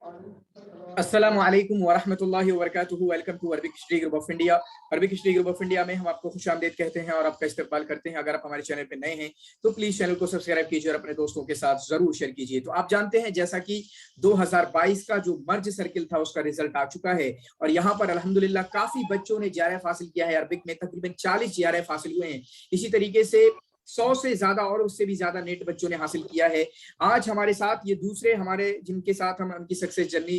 अस्सलामु अलैकुम वरहमतुल्लाहि वबरकातुहू। Welcome to Arabic history group of India. Arabic history group of India में हम आपको खुशामदीद कहते हैं और आपका इस्तकबाल करते हैं। अगर आप हमारे चैनल पे नए हैं तो प्लीज चैनल को सब्सक्राइब कीजिए और अपने दोस्तों के साथ जरूर शेयर कीजिए। तो आप जानते हैं जैसा कि 2022 का जो मर्ज सर्किल था उसका रिजल्ट आ चुका है और यहाँ पर अल्हम्दुलिल्लाह काफी बच्चों ने JRF हासिल किया है। अरबिक में तकरीबन 40 JRF हासिल हुए हैं। इसी तरीके से 100 से ज्यादा और उससे भी ज्यादा नेट बच्चों ने हासिल किया है। आज हमारे साथ ये दूसरे हमारे जिनके साथ हम उनकी सक्सेस जर्नी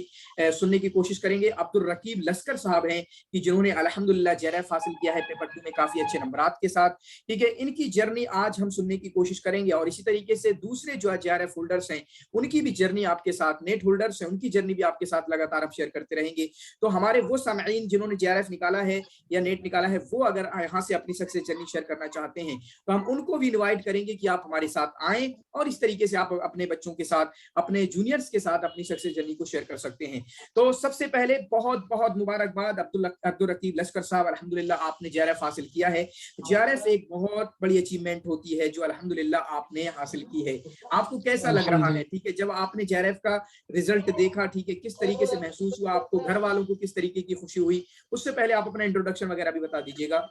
सुनने की कोशिश करेंगे। अब्दुल रकीब लस्कर साहब हैं कि जिन्होंने अल्हम्दुलिल्लाह JRF हासिल किया है पेपर 2 में काफी अच्छे नंबरात के साथ। ठीक है, इनकी जर्नी आज हम सुनने की कोशिश करेंगे और इसी तरीके से दूसरे जो JRF होल्डर्स हैं उनकी भी जर्नी आपके साथ, नेट होल्डर्स हैं उनकी जर्नी भी आपके साथ लगातार आप शेयर करते रहेंगे। तो हमारे वो सामईन जिन्होंने JRF निकाला है या नेट निकाला है वो अगर यहाँ से अपनी सक्सेस जर्नी शेयर करना चाहते हैं तो हम उनको भी इनवाइट करेंगे कि आप हमारे साथ आएं और इस तरीके से आप अपने बच्चों के साथ, अपने जूनियर्स के साथ अपनी सक्सेस जर्नी को शेयर कर सकते हैं। तो सबसे पहले बहुत बहुत मुबारकबाद अब्दुल रकीब लश्कर साहब, अल्हम्दुलिल्लाह आपने JRF हासिल किया है। JRF एक बहुत बड़ी अचीवमेंट होती है जो अल्हम्दुलिल्लाह आपने हासिल की है। आपको कैसा लग रहा है? ठीक है, जब आपने JRF का रिजल्ट देखा, ठीक है, किस तरीके से महसूस हुआ आपको, घर वालों को किस तरीके की खुशी हुई? उससे पहले आप अपना इंट्रोडक्शन वगैरह भी बता दीजिएगा।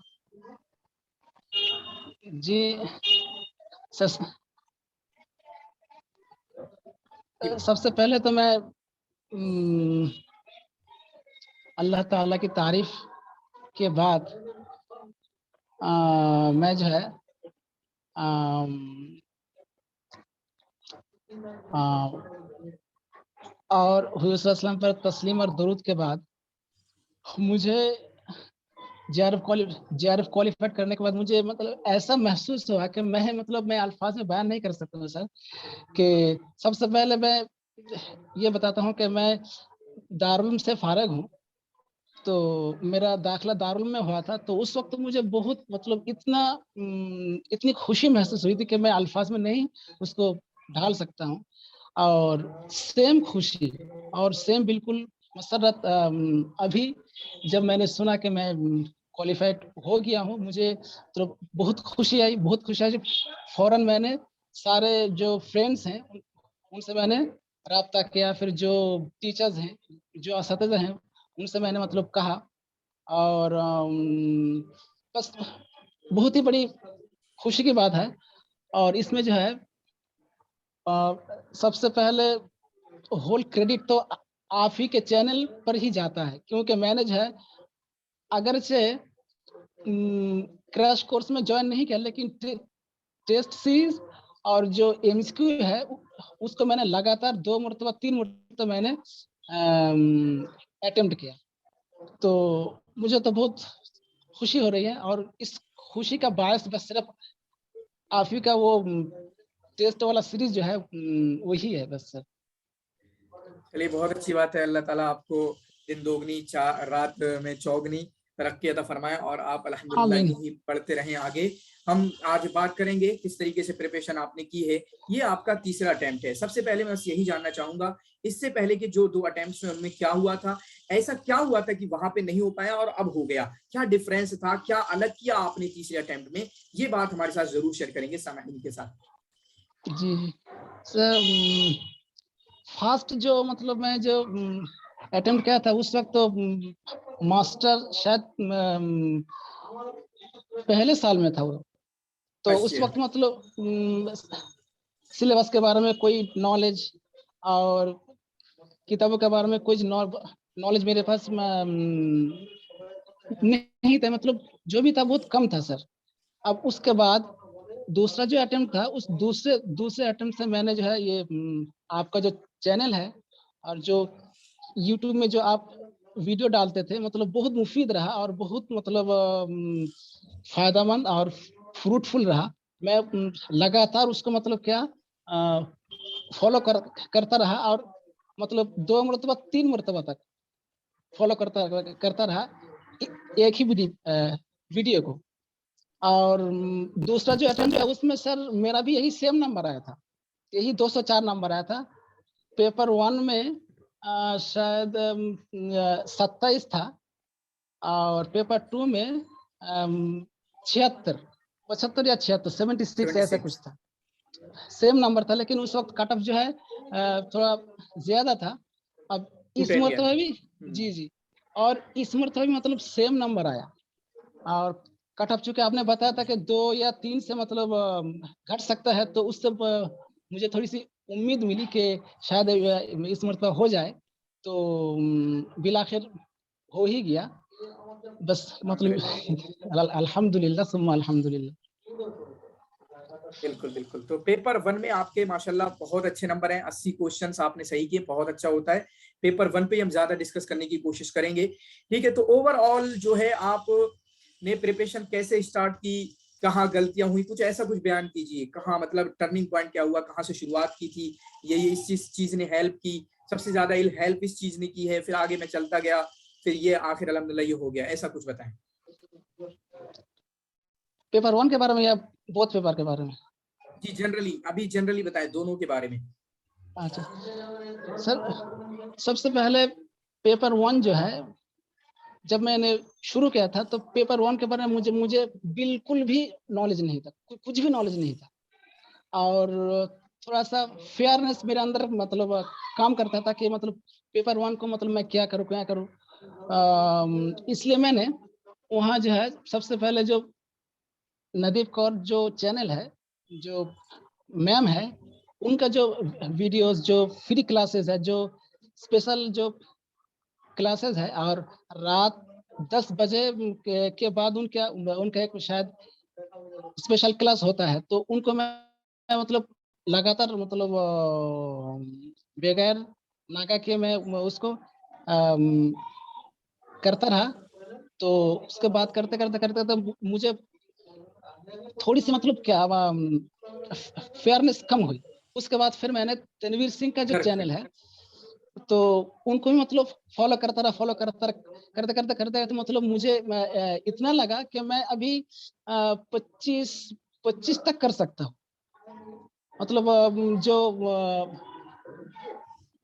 जी सबसे पहले तो मैं अल्लाह ताला की तारीफ के बाद मैं जो है और हुज़ूर सल्लल्लाहु अलैहि वसल्लम पर तस्लीम और दुरूद के बाद मुझे JRF क्वालिफाइड करने के बाद मुझे मतलब ऐसा महसूस हुआ कि मैं अल्फाज में बयान नहीं कर सकता हूँ सर। कि सबसे पहले मैं ये बताता हूँ कि मैं दारुल से फारिग हूँ। तो मेरा दाखिला दारुल में हुआ था, तो उस वक्त मुझे बहुत मतलब इतनी खुशी महसूस हुई थी कि मैं अल्फाज में नहीं उसको ढाल सकता हूँ। और सेम खुशी और सेम बिल्कुल मसरत अभी जब मैंने सुना कि मैं क्वालिफाइड हो गया हूँ, मुझे तो बहुत खुशी आई, बहुत खुशी आई। फौरन मैंने सारे जो फ्रेंड्स हैं उनसे मैंने राब्ता किया, फिर जो टीचर्स हैं, जो असातिज़ा हैं, उनसे मैंने मतलब कहा। और बस बहुत ही बड़ी खुशी की बात है। और इसमें जो है सबसे पहले होल क्रेडिट तो आप ही के चैनल पर ही जाता है, क्योंकि मैंने जो है अगरचे क्रैश कोर्स में ज्वाइन नहीं किया, लेकिन टेस्ट सीरीज और जो MCQ है उसको मैंने लगातार 2 मरतबा 3 मरतबा मैंने अटेम्प्ट किया। तो मुझे तो बहुत खुशी हो रही है और इस खुशी का बायस बस सिर्फ आप ही का वो टेस्ट वाला सीरीज जो है वही है बस सर। चलिए, बहुत अच्छी बात है। अल्लाह ताला आपको दिन दोगुनी रात में चौगनी तरक्की अता फरमाए और आप अल्हम्दुलिल्लाह यूं ही पढ़ते रहें आगे। हम आज बात करेंगे किस तरीके से प्रिपरेशन आपने की है। ये आपका तीसरा अटेम्प्ट है। सबसे पहले मैं बस यही जानना चाहूंगा, इससे पहले के जो 2 अटेम्प्ट्स में उनमें क्या हुआ था, ऐसा क्या हुआ था कि वहां पे नहीं हो पाया और अब हो गया? क्या डिफरेंस था, क्या अलग किया आपने तीसरे अटेम्प्ट में? ये बात हमारे साथ जरूर शेयर करेंगे सामईन के साथ। जी सर, फर्स्ट जो मतलब मैं जो अटेम्प्ट किया था उस वक्त तो मास्टर शायद पहले साल में था वो। तो उस वक्त मतलब सिलेबस के बारे में कोई नॉलेज और किताबों के बारे में कुछ नॉलेज मेरे पास नहीं था, मतलब जो भी था बहुत कम था सर। अब उसके बाद दूसरा जो अटेम्प्ट था, उस दूसरे अटेम्प्ट से मैंने जो है ये आपका जो चैनल है और जो यूट्यूब में जो आप वीडियो डालते थे, मतलब बहुत मुफीद रहा और बहुत मतलब फायदेमंद और फ्रूटफुल रहा। मैं लगातार उसको मतलब क्या फॉलो करता रहा और मतलब 2 मरतबा 3 मरतबा तक फॉलो करता रहा एक ही वीडियो को। और दूसरा जो अटेम्प्ट है उसमें सर मेरा भी यही सेम नंबर आया था, यही 204 नंबर आया था। पेपर 1 में शायद 27 था और पेपर 2 में 75 या 76 ऐसा कुछ था, सेम नंबर था। लेकिन उस वक्त कट ऑफ जो है थोड़ा ज्यादा था, अब इस 210 गया। मरतबा भी जी, जी, और इस मरतबा भी मतलब सेम नंबर आया। और कट ऑफ चूँकि आपने बताया था कि 2 या 3 से मतलब घट सकता है, तो उससे मुझे थोड़ी-सी उम्मीद मिली कि शायद इस मरतबा हो जाए, तो बिलाखिर हो ही गया। बस मतलब अल्हम्दुलिल्लाह सुम्मा अल्हम्दुलिल्लाह। बिल्कुल, बिल्कुल। तो पेपर 1 में आपके माशाल्लाह बहुत अच्छे नंबर हैं, 80 क्वेश्चन्स आपने सही किए, बहुत अच्छा होता है। पेपर 1 पे हम ज़्यादा डिस्कस करने की कोशिश करेंगे। ठीक है, तो ओवरऑल जो है आपने प्रिपरेशन कैसे स्टार्ट की? कहाँ गलतियाँ हुई? कुछ बयान कीजिए। कहाँ मतलब टर्निंग पॉइंट क्या हुआ? कहाँ से शुरुआत की थी? ये इस चीज़ ने हेल्प की, सबसे ज़्यादा हेल्प इस चीज़ ने की है, फिर आगे मैं चलता गया, फिर ये आखिर अल्हम्दुलिल्लाह ये हो गया। ऐसा कुछ बताएँ। पेपर 1 के बारे में या बोथ पेपर के बारे में? जी, जनरली बताएँ दोनों के बारे में। अच्छा। सर, सबसे पहले पेपर 1 जो है, जब मैंने शुरू किया था तो पेपर 1 के बारे में मुझे मुझे बिल्कुल भी नॉलेज नहीं था। कुछ भी नॉलेज नहीं था। और थोड़ा-सा फेयरनेस मेरे अंदर मतलब काम करता था कि मतलब पेपर 1 को मतलब मैं क्या करूँ, क्या करूँ? इसलिए मैंने वहाँ जो है सबसे पहले जो नदीफ कौर जो चैनल है, जो मैम है, उनका जो वीडियोज़ जो फ्री क्लासेस है, जो स्पेशल जो क्लासेस है, और रात 10 बजे के बाद उनका उनका एक शायद स्पेशल क्लास होता है, तो उनको मैं मतलब लगातार मतलब बगैर नागा के मैं उसको करता रहा। तो उसके बाद करते तो मुझे थोड़ी-सी मतलब क्या फेयरनेस कम हुई। उसके बाद फिर मैंने तनवीर सिंह का जो चैनल करेक्ट। है, तो उनको भी मतलब फ़ॉलो करता रहा, करते-करते तो मतलब मुझे इतना लगा कि मैं अभी 25 25 तक कर सकता हूँ। मतलब जो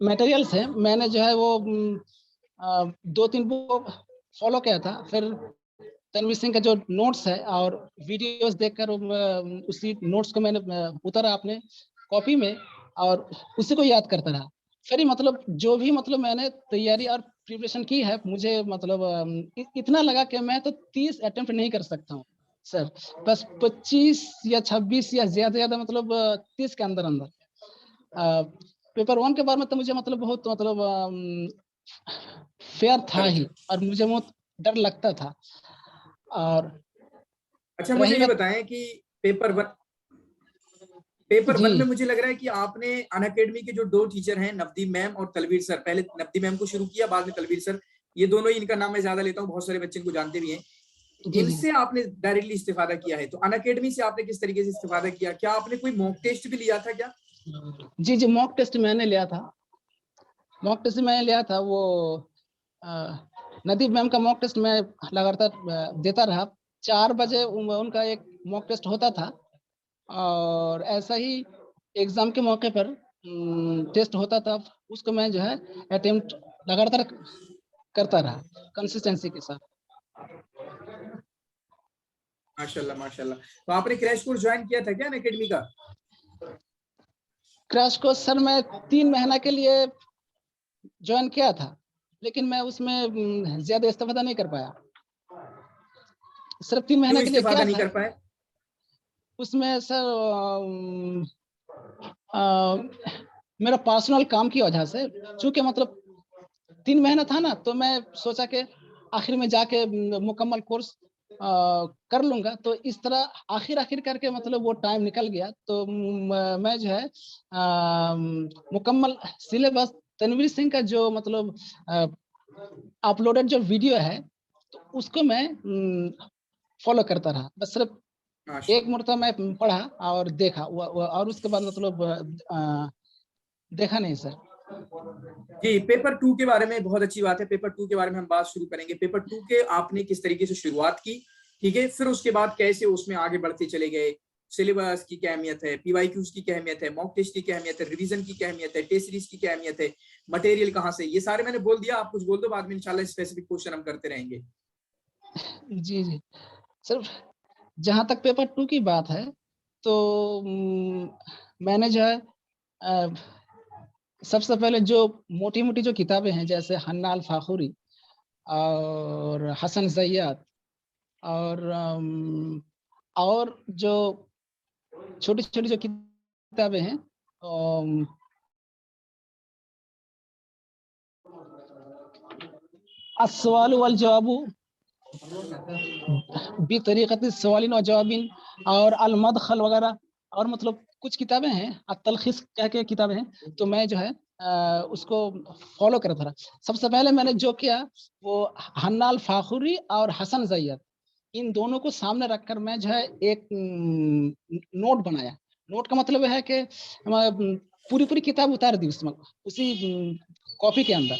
मटेरियल्स हैं, मैंने जो है वो 2-3 बुक फ़ॉलो किया था। फिर तनवीर सिंह का जो नोट्स है और वीडियोज़ देखकर उसी नोट्स को मैंने उतारा अपने कॉपी में और उसी को याद करता रहा। फिर ही मतलब जो भी मतलब मैंने तैयारी और प्रिपरेशन की है, मुझे मतलब इतना लगा कि मैं तो 30 अटेम्प्ट नहीं कर सकता हूँ सर। बस 25 या 26 या ज़्यादा से ज़्यादा मतलब 30 के अंदर-अंदर। अ, पेपर 1 के बारे में तो मुझे मतलब बहुत मतलब फेयर था ही, करेक्ट। और मुझे बहुत डर लगता था। और अच्छा, मुझे रही ये बात बताएँ कि पेपर 1 पेपर जी, 1 में मुझे लग रहा है कि आपने अनअकैडमी के जो 2 टीचर हैं, नवदीप मैम और तलवीर सर, पहले नवदीप मैम को शुरू किया, बाद में तलवीर सर, ये दोनों ही, इनका नाम मैं ज़्यादा लेता हूँ, बहुत सारे बच्चे इनको जानते भी हैं। जी, जी। इनसे आपने डायरेक्टली इस्तिफ़ादा किया है, तो अनअकैडमी से आपने किस तरीके से इस्तिफ़ादा किया? क्या आपने कोई मॉक टेस्ट भी लिया था क्या? जी, जी, मॉक टेस्ट मैंने लिया था। मॉक टेस्ट मैंने लिया था वो अ, नदीम मैम का मॉक टेस्ट मैं लगातार देता रहा। 4 बजे उनका एक मॉक टेस्ट होता था, और ऐसा ही एग्ज़ाम के मौके पर टेस्ट होता था, उसको मैं जो है अटेम्प्ट लगातार करता रहा कंसिस्टेंसी के साथ। माशाल्लाह, माशाल्लाह। तो आपने क्रैश कोर्स जॉइन किया था क्या अनअकैडमी का? क्रैश कोर्स सर मैं 3 महीना के लिए जॉइन किया था, लेकिन मैं उसमें ज़्यादा इस्तेफ़ादा नहीं कर पाया। सिर्फ़ 3 क्यों महीने के लिए इस्तिफ़ादा किया नहीं था। कर पाए? उसमें सर अ, मेरा पर्सनल काम की वजह से, चूँकि मतलब 3 महीना था ना, तो मैं सोचा कि आखिर में जाके मुकम्मल कोर्स कर लूँगा। तो इस तरह आखिर करके मतलब वो टाइम निकल गया। तो मैं जो है मुकम्मल सिलेबस तनवीर सिंह का जो मतलब अ, अपलोडेड जो वीडियो है, तो उसको मैं फ़ॉलो करता रहा। बस सिर्फ़ एक माशाल्लाह। मरतबा मैं पढ़ा और देखा, व और उसके बाद मतलब देखा नहीं सर। जी, पेपर 2 के बारे में बहुत अच्छी बात है। पेपर 2 के बारे में हम बात शुरू करेंगे। पेपर 2 के आपने किस तरीके से शुरुआत की, ठीक है? फिर उसके बाद कैसे उसमें आगे बढ़ते चले गए? सिलेबस की क्या अहमियत है? पीवाईक्यूज़ की क्या अहमियत है? मॉक टेस्ट की क्या अहमियत है? रिवीजन की क्या अहमियत है? टेस्ट सीरीज़ की क्या अहमियत है? मटेरियल कहाँ से? ये सारे मैंने बोल दिया, आप कुछ बोल दो, बाद में इंशाल्लाह स्पेसिफिक क्वेश्चन हम करते रहेंगे। जी, जी। सिर्फ़ जहाँ तक पेपर 2 की बात है, तो मैंने जो है अ, सबसे पहले जो मोटी मोटी जो किताबें हैं, जैसे हन्ना अल फाखुरी और हसन जैयाद, और जो छोटी छोटी जो किताबें हैं, अस्सवाल वल जवाबु बी तरीक़त सवालिन व जवाबिन, और अल मदखल वगैरह, और मतलब कुछ किताबें हैं, तलखीस कह के किताबें हैं, तो मैं जो है उसको फॉलो करता रहा। सबसे पहले मैंने जो किया वो हन्ना अल फाखुरी और हसन जैयद, इन दोनों को सामने रखकर मैं जो है एक नोट बनाया। नोट का मतलब है कि पूरी पूरी किताब उतार दी उसमें, उसी कॉपी के अंदर,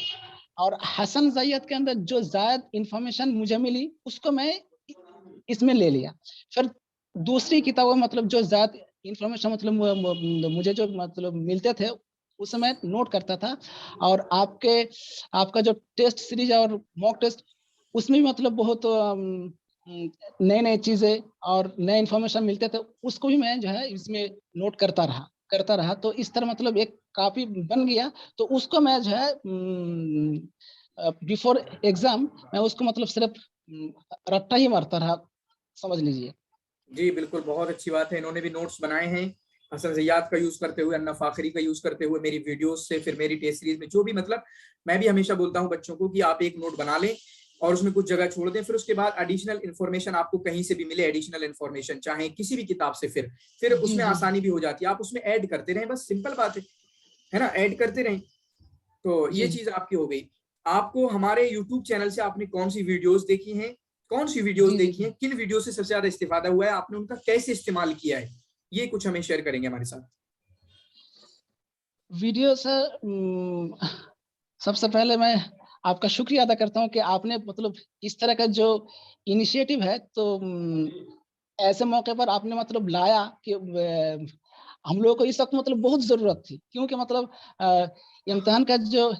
और हसन जैयद के अंदर जो जायद इंफॉर्मेशन मुझे मिली उसको मैं इसमें ले लिया। फिर दूसरी किताबों में मतलब जो ज्यादा इंफॉर्मेशन मतलब मुझे जो मतलब मिलते थे उसे मैं नोट करता था। और आपका जो टेस्ट सीरीज और मॉक टेस्ट, उसमें भी मतलब बहुत नए नए चीजें और नए इंफॉर्मेशन मिलते थे, उसको भी मैं जो है इसमें नोट करता रहा। तो इस तरह मतलब एक कॉपी बन गया। तो उसको मैं जो है बिफोर एग्जाम मैं उसको मतलब सिर्फ रट्टा ही मारता रहा, समझ लीजिए। जी बिल्कुल, बहुत अच्छी बात है। इन्होंने भी नोट्स बनाए हैं हसन जयाद का यूज करते हुए, अन्ना फाखरी का यूज करते हुए, मेरी वीडियोस से, फिर मेरी टेस्ट सीरीज में जो भी, मतलब मैं भी हमेशा बोलता हूँ बच्चों को कि आप एक नोट बना लें और उसमें कुछ जगह छोड़ दें, फिर उसके बाद एडिशनल इन्फॉर्मेशन आपको कहीं से भी मिले, एडिशनल इन्फॉर्मेशन चाहे किसी भी किताब से, फिर जी उसमें जी आसानी भी हो जाती है। आप उसमें ऐड करते रहें, बस सिंपल बात है ना, ऐड करते रहें। तो ये जी जी चीज आपकी हो गई। आपको हमारे यूट्यूब चैनल से आपने कौन सी वीडियोस देखी हैं, कौन सी वीडियोस जी जी देखी हैं, किन वीडियो से सबसे ज्यादा इस्तेफादा हुआ है, आपने उनका कैसे इस्तेमाल किया है, ये कुछ हमें शेयर करेंगे हमारे साथ। वीडियो सर, सबसे पहले मैं आपका शुक्रिया अदा करता हूँ कि आपने मतलब इस तरह का जो इनिशिएटिव है, तो ऐसे मौके पर आपने मतलब लाया कि हम लोगों को इस वक्त मतलब बहुत जरूरत थी, क्योंकि मतलब इम्तिहान का जो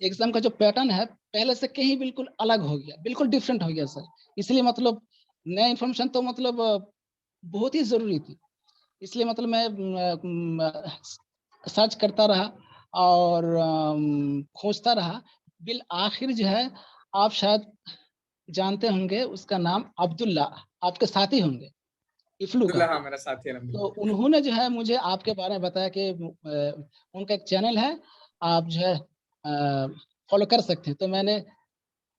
एग्जाम का जो पैटर्न है पहले से कहीं बिल्कुल अलग हो गया, बिल्कुल डिफरेंट हो गया सर। इसलिए मतलब नया इन्फॉर्मेशन तो मतलब बहुत ही जरूरी थी। इसलिए मतलब मैं सर्च करता रहा और खोजता रहा। बिल आखिर जो है, आप शायद जानते होंगे उसका नाम अब्दुल्ला, आपके साथी होंगे, इफ्लू का। अब्दुल्ला, हाँ मेरा साथी है तो अल्हम्दुलिल्लाह। उन्होंने जो है मुझे आपके बारे में बताया कि उनका एक चैनल है, आप जो है फॉलो कर सकते हैं। तो मैंने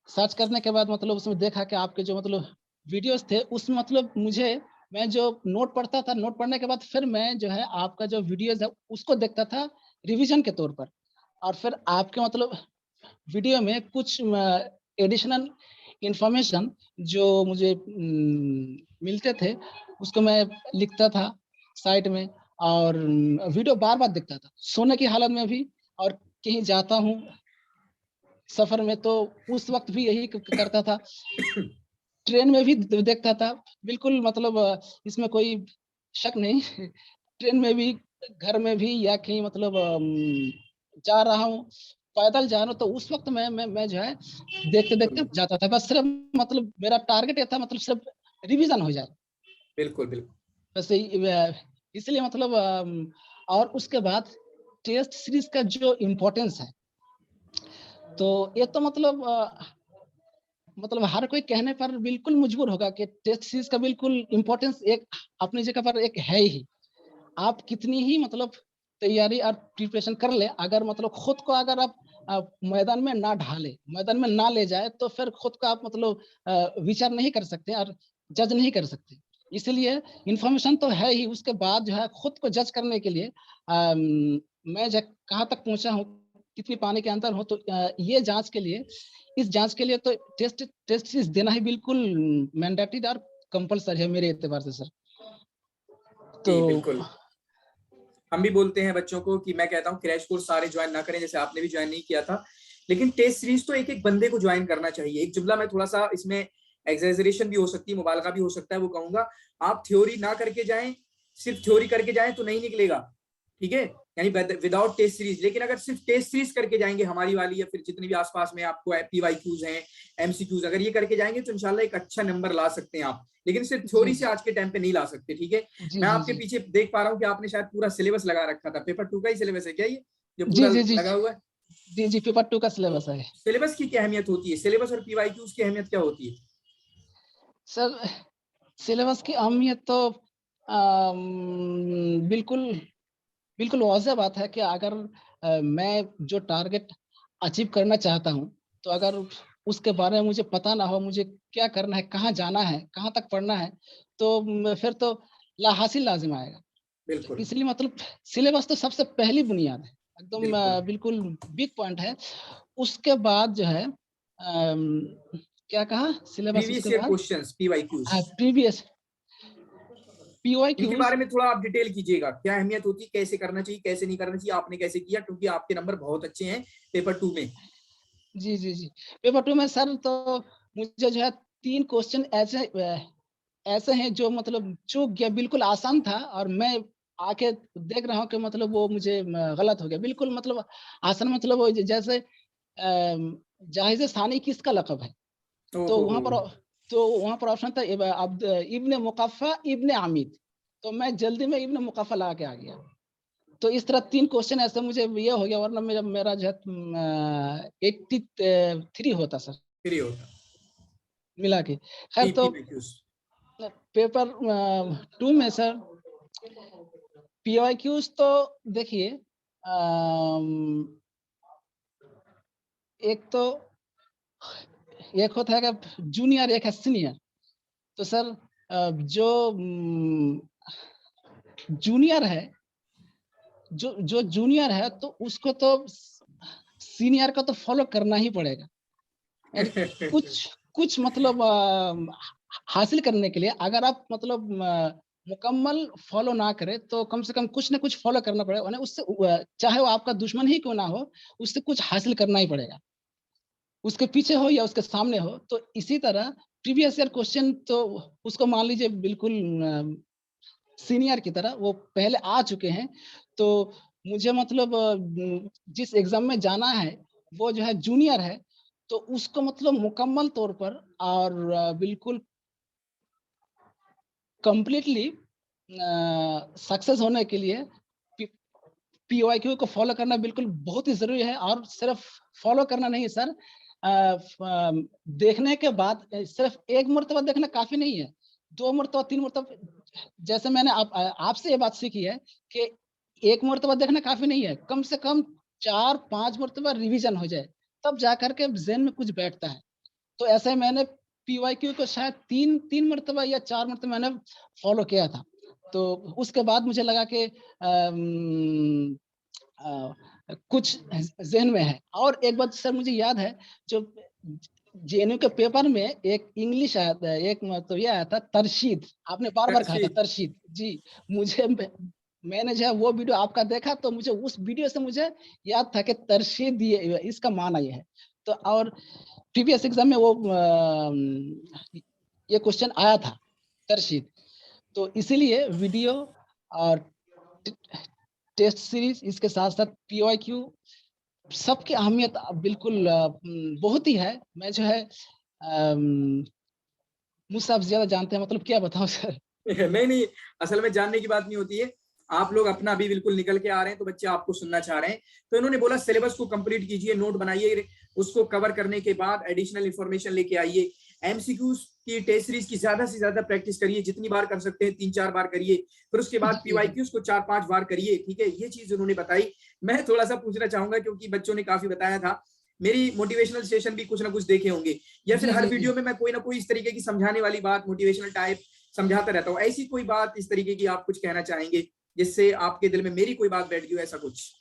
सर्च करने के बाद मतलब उसमें देखा कि आपके जो मतलब वीडियोस थे उसमें मतलब मुझे, मैं जो नोट पढ़ता था, नोट पढ़ने के बाद फिर मैं जो है आपका जो वीडियोस है उसको देखता था रिवीजन के तौर पर। और फिर आपके मतलब वीडियो में कुछ एडिशनल इंफॉर्मेशन जो मुझे मिलते थे उसको मैं लिखता था साइट में, और वीडियो बार बार देखता था सोने की हालत में भी, और कहीं जाता हूँ सफर में तो उस वक्त भी यही करता था, ट्रेन में भी देखता था। बिल्कुल मतलब इसमें कोई शक नहीं। ट्रेन में भी, घर में भी, या कहीं मतलब जा रहा हूँ, पैदल जा रहा हूँ, तो उस वक्त मैं जो है देखते देखते बिल्कुल जाता था। बस सिर्फ मतलब मेरा टारगेट ये था मतलब सिर्फ रिवीजन हो जाए, बिल्कुल बिल्कुल। बस इसलिए मतलब और उसके बाद टेस्ट सीरीज का जो इम्पोर्टेंस है, तो ये तो मतलब हर कोई कहने पर बिल्कुल मजबूर होगा कि टेस्ट सीरीज का बिल्कुल इम्पोर्टेंस एक अपनी जगह पर एक है ही। आप कितनी ही मतलब तैयारी और प्रिपरेशन कर ले, अगर मतलब खुद को अगर आप मैदान में ना ढाले, मैदान में ना ले जाए, तो फिर खुद को आप मतलब विचार नहीं कर सकते और जज नहीं कर सकते। इसलिए इंफॉर्मेशन तो है ही, उसके बाद जो है खुद को जज करने के लिए मैं कहाँ तक पहुंचा हूँ, कितनी पानी के अंदर हो, तो ये जांच के लिए, इस जांच के लिए तो टेस्ट सीरीज देना ही बिल्कुल मैंडेटरी और कंपलसरी है मेरे एतबार से सर। तो जी बिल्कुल, हम भी बोलते हैं बच्चों को कि मैं कहता हूँ क्रैश कोर्स सारे ज्वाइन ना करें, जैसे आपने भी ज्वाइन नहीं किया था, लेकिन टेस्ट सीरीज तो एक एक बंदे को ज्वाइन करना चाहिए। एक जुमला मैं थोड़ा सा इसमें एग्जेजरेशन भी हो सकती है, मुबालगा भी हो सकता है, वो कहूंगा, आप थ्योरी ना करके जाएं, सिर्फ थ्योरी करके जाएं तो नहीं निकलेगा, ठीक है, यानी विदाउट टेस्ट सीरीज। लेकिन अगर सिर्फ टेस्ट सीरीज करके जाएंगे हमारी वाली, या फिर जितनी भी आसपास में आपको पीवाईक्यूज हैं, एमसीक्यूज, अगर ये करके जाएंगे तो इंशाल्लाह एक अच्छा नंबर ला सकते हैं आप, लेकिन सिर्फ जी थ्योरी से आज के टाइम पे नहीं ला सकते, ठीक है। जी मैं जी आपके जी पीछे देख पा रहा हूँ कि आपने शायद पूरा सिलेबस लगा रखा था, पेपर 2 का ही सिलेबस है क्या ये? जो जी पूरा जी जी लगा हुआ है? जी जी, पेपर 2 का सिलेबस है सिलेबस की क्या अहमियत होती है? सिलेबस और पीवाईक्यूज की अहमियत क्या होती है? सर। सिलेबस की अहमियत तो बिल्कुल बिल्कुल वाज़ह बात है कि अगर मैं जो टारगेट अचीव करना चाहता हूँ, तो अगर उसके बारे में मुझे पता ना हो, मुझे क्या करना है, कहाँ जाना है, कहाँ तक पढ़ना है, तो फिर तो हासिल लाज़िम आएगा। तो बिल्कुल, इसलिए मतलब सिलेबस तो सबसे पहली बुनियाद है, एकदम बिल्कुल। बिल्कुल बिग पॉइंट है। उसके बाद जो है क्या कहा? सिलेबस प्रीवियस उसके ईयर बाद क्वेश्चंस पीवाईक्यूज, प्रीवियस इनके पीवाईक्यूज़। बारे में थोड़ा आप डिटेल कीजिएगा, क्या अहमियत होती है, कैसे करना चाहिए, कैसे नहीं करना चाहिए, आपने कैसे किया, क्योंकि आपके नंबर बहुत अच्छे हैं पेपर 2 में। जी, जी, जी। पेपर 2 में सर तो मुझे जो है 3 क्वेश्चन ऐसे हैं जो मतलब चूक गया, बिल्कुल आसान था और मैं आके देख रहा हूँ कि मतलब वो मुझे गलत हो गया। बिल्कुल मतलब आसान, मतलब वो जैसे जाहिज़ सानी किसका लक़ब है? तो ओहो वहाँ हो! पर ऑप्शन था इब्न मुक़फ़्फ़ा, इब्न आमिद। तो मैं जल्दी में इब्न मुक़फ़्फ़ा लगा के आ गया। तो इस तरह 3 क्वेश्चन ऐसे मुझे ये हो गया, वरना मेरा मेरा जो है 83 होता सर, फ्री होता मिला के। ख़ैर तो पीवाईक्यूज। पेपर 2 में सर पीवाईक्यूज़ तो देखिए एक तो एक होता है कि जूनियर, एक है सीनियर। तो सर जो जूनियर है, जो जो जूनियर है तो उसको तो सीनियर का तो फॉलो करना ही पड़ेगा। यानी कुछ कुछ मतलब हासिल करने के लिए अगर आप मतलब मुकम्मल फॉलो ना करें, तो कम से कम कुछ ना कुछ फॉलो करना पड़ेगा। यानी उससे चाहे वो आपका दुश्मन ही क्यों ना हो, उससे कुछ हासिल करना ही पड़ेगा। उसके पीछे हो या उसके सामने हो। तो इसी तरह प्रीवियस ईयर क्वेश्चन तो उसको मान लीजिए बिल्कुल सीनियर की तरह वो पहले आ चुके हैं। तो मुझे मतलब जिस एग्ज़ाम में जाना है, वो जो है जूनियर है, तो उसको मतलब मुकम्मल तौर पर और बिल्कुल कंप्लीटली सक्सेस होने के लिए पी पीवाईक्यू को फ़ॉलो करना बिल्कुल बहुत ही ज़रूरी है। और सिर्फ़ फ़ॉलो करना नहीं सर, देखने के बाद सिर्फ़ 1 मर्तबा देखना काफ़ी नहीं है। 2 मर्तबा, 3 मर्तबा, जैसे मैंने आपसे ये बात सीखी है कि 1 मर्तबा देखना काफ़ी नहीं है। कम से कम 4-5 मर्तबा रिवीज़न हो जाए, तब जाकर के ज़हन में कुछ बैठता है। तो ऐसे मैंने पीवाईक्यू को शायद 3 मर्तबा या 4 मर्तबा मैंने फ़ॉलो किया था। तो उसके बाद मुझे लगा कि कुछ ज़हन में है। और एक बात सर मुझे याद है, जो जेएनयू के पेपर में एक इंग्लिश आया था, एक मतलब ये आया था तरशीद, आपने बार-बार कहा था रशीद, तरशीद। जी, मुझे मैंने जो है वो वीडियो आपका देखा, तो मुझे उस वीडियो से मुझे याद था कि तरशीद ये इसका माना ये है। तो और प्रीवियस एग्ज़ाम में वो ये क्वेश्चन आया था तरशीद। तो इसीलिए वीडियो और ट टेस्ट सीरीज़, इसके साथ-साथ पीवाईक्यू सबकी अहमियत बिल्कुल बहुत ही है। मैं जो है मुझसे आप ज़्यादा जानते हैं, मतलब क्या बताऊँ सर? नहीं, नहीं, असल में जानने की बात नहीं होती है। आप लोग अपना अभी बिल्कुल निकल के आ रहे हैं, तो बच्चे आपको सुनना चाह रहे हैं। तो इन्होंने बोला सिलेबस को कंप्लीट कीजिए, नोट बनाइए, उसको कवर करने के बाद एडिशनल इन्फॉर्मेशन लेके आइए। एमसीक्यूज़ की टेस्ट सीरीज़ की ज़्यादा से ज़्यादा प्रैक्टिस करिए, जितनी बार कर सकते हैं 3-4 बार करिए। फिर उसके बाद जी, जी, जी। पीवाईक्यूज़ को 4-5 बार करिए, ठीक है? ये चीज़ उन्होंने बताई। मैं थोड़ा-सा पूछना चाहूँगा क्योंकि बच्चों ने काफ़ी बताया था। मेरी मोटिवेशनल सेशन भी कुछ ना कुछ देखे होंगे या फिर जी, हर जी, जी। वीडियो में मैं कोई ना कोई इस तरीके की समझाने वाली बात मोटिवेशनल टाइप समझाता रहता हूँ। ऐसी कोई बात इस तरीके की आप कुछ कहना चाहेंगे, जिससे आपके दिल में मेरी कोई बात बैठ गई हो, ऐसा कुछ?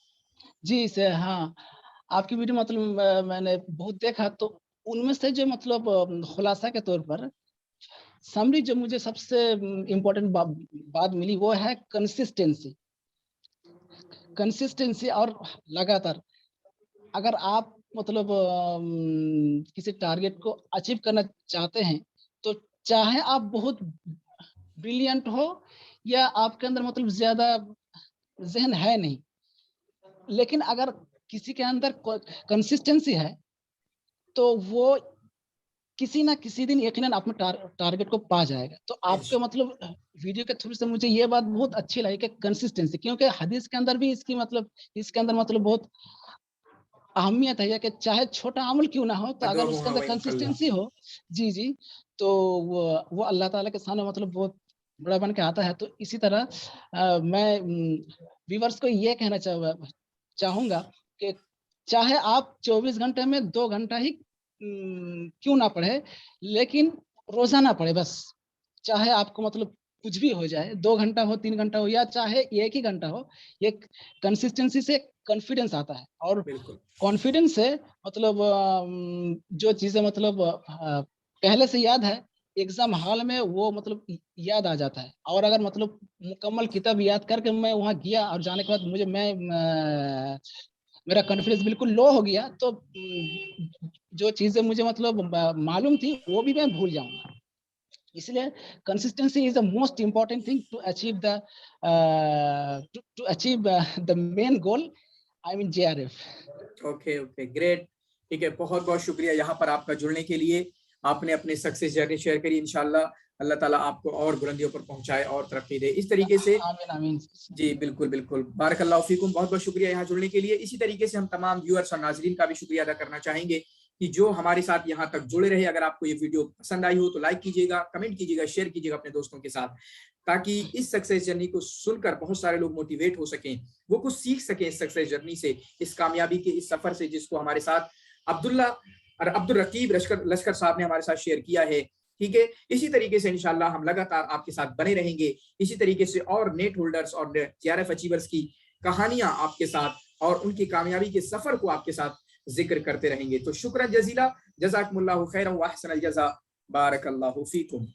जी सर, हाँ। आपकी वीडियो मतलब मैंने बहुत देखा, तो उनमें से जो मतलब खुलासा के तौर पर समरी जो मुझे सबसे इम्पोर्टेंट बात मिली, वो है कंसिस्टेंसी। कंसिस्टेंसी और लगातार। अगर आप मतलब किसी टारगेट को अचीव करना चाहते हैं, तो चाहे आप बहुत ब्रिलियंट हो या आपके अंदर मतलब ज़्यादा ज़हन है नहीं, लेकिन अगर किसी के अंदर कंसिस्टेंसी है, तो वो किसी ना किसी दिन यकीनन अपने टारगेट को पा जाएगा। तो आपके मतलब वीडियो के थ्रू से मुझे ये बात बहुत अच्छी लगी कि कंसिस्टेंसी, क्योंकि हदीस के अंदर भी इसके अंदर मतलब बहुत अहमियत है कि चाहे छोटा अमल क्यों ना हो, तो अगर उसके अंदर कंसिस्टेंसी हो, जी जी, तो वो अल्लाह ताला के सामने मतलब बहुत बड़ा बन के आता है। तो इसी तरह मैं व्यूअर्स को ये कहना चाहूंगा कि चाहे आप 24 घंटे में 2 घंटा ही क्यों ना पढ़े, लेकिन रोजाना पढ़े बस। चाहे आपको मतलब कुछ भी हो जाए, 2 घंटा हो, 3 घंटा हो, या चाहे 1 ही घंटा हो, ये कंसिस्टेंसी से कॉन्फिडेंस आता है। और बिल्कुल कॉन्फिडेंस से मतलब जो चीजें मतलब पहले से याद है, एग्जाम हॉल में वो मतलब याद आ जाता है। और अगर मतलब मुकम्मल किताब याद करके मैं वहां गया और जाने के बाद मेरा कॉन्फिडेंस बिल्कुल लो हो गया, तो जो चीजें मुझे मतलब मालूम थी वो भी मैं भूल जाऊंगा। इसलिए consistency is the most important thing to achieve the main goal, I mean JRF। Okay okay great. ठीक है, बहुत बहुत शुक्रिया यहाँ पर आपका जुड़ने के लिए। आपने अपने सक्सेस जर्नी शेयर करी। इंशाल्लाह अल्लाह ताला आपको और बुलंदियों पर पहुंचाए और तरक्की दे इस तरीके से। आमीन आमीन। जी बिल्कुल बिल्कुल, बारकल्लाहु फीकुम, बहुत बहुत शुक्रिया यहाँ जुड़ने के लिए। इसी तरीके से हम तमाम व्यूअर्स और नाजरीन का भी शुक्रिया अदा करना चाहेंगे कि जो हमारे साथ यहाँ तक जुड़े रहे। अगर आपको ये वीडियो पसंद आई हो तो लाइक कीजिएगा, कमेंट कीजिएगा, शेयर कीजिएगा अपने दोस्तों के साथ, ताकि इस सक्सेस जर्नी को सुनकर बहुत सारे लोग मोटिवेट हो सकें, वो कुछ सीख सकें इस सक्सेस जर्नी से, इस कामयाबी के इस सफर से, जिसको हमारे साथ अब्दुल्ला और अब्दुल रकीब लश्कर साहब ने हमारे साथ शेयर किया है। ठीक है, इसी तरीके से इंशाल्लाह हम लगातार आपके साथ बने रहेंगे। इसी तरीके से और नेट होल्डर्स और JRF अचीवर्स की कहानियां आपके साथ और उनकी कामयाबी के सफर को आपके साथ जिक्र करते रहेंगे। तो शुक्रन जजीला, जज़ाकुमुल्लाहु खैरन व अहसनल जज़ा, बारकल्लाहु फीकुम।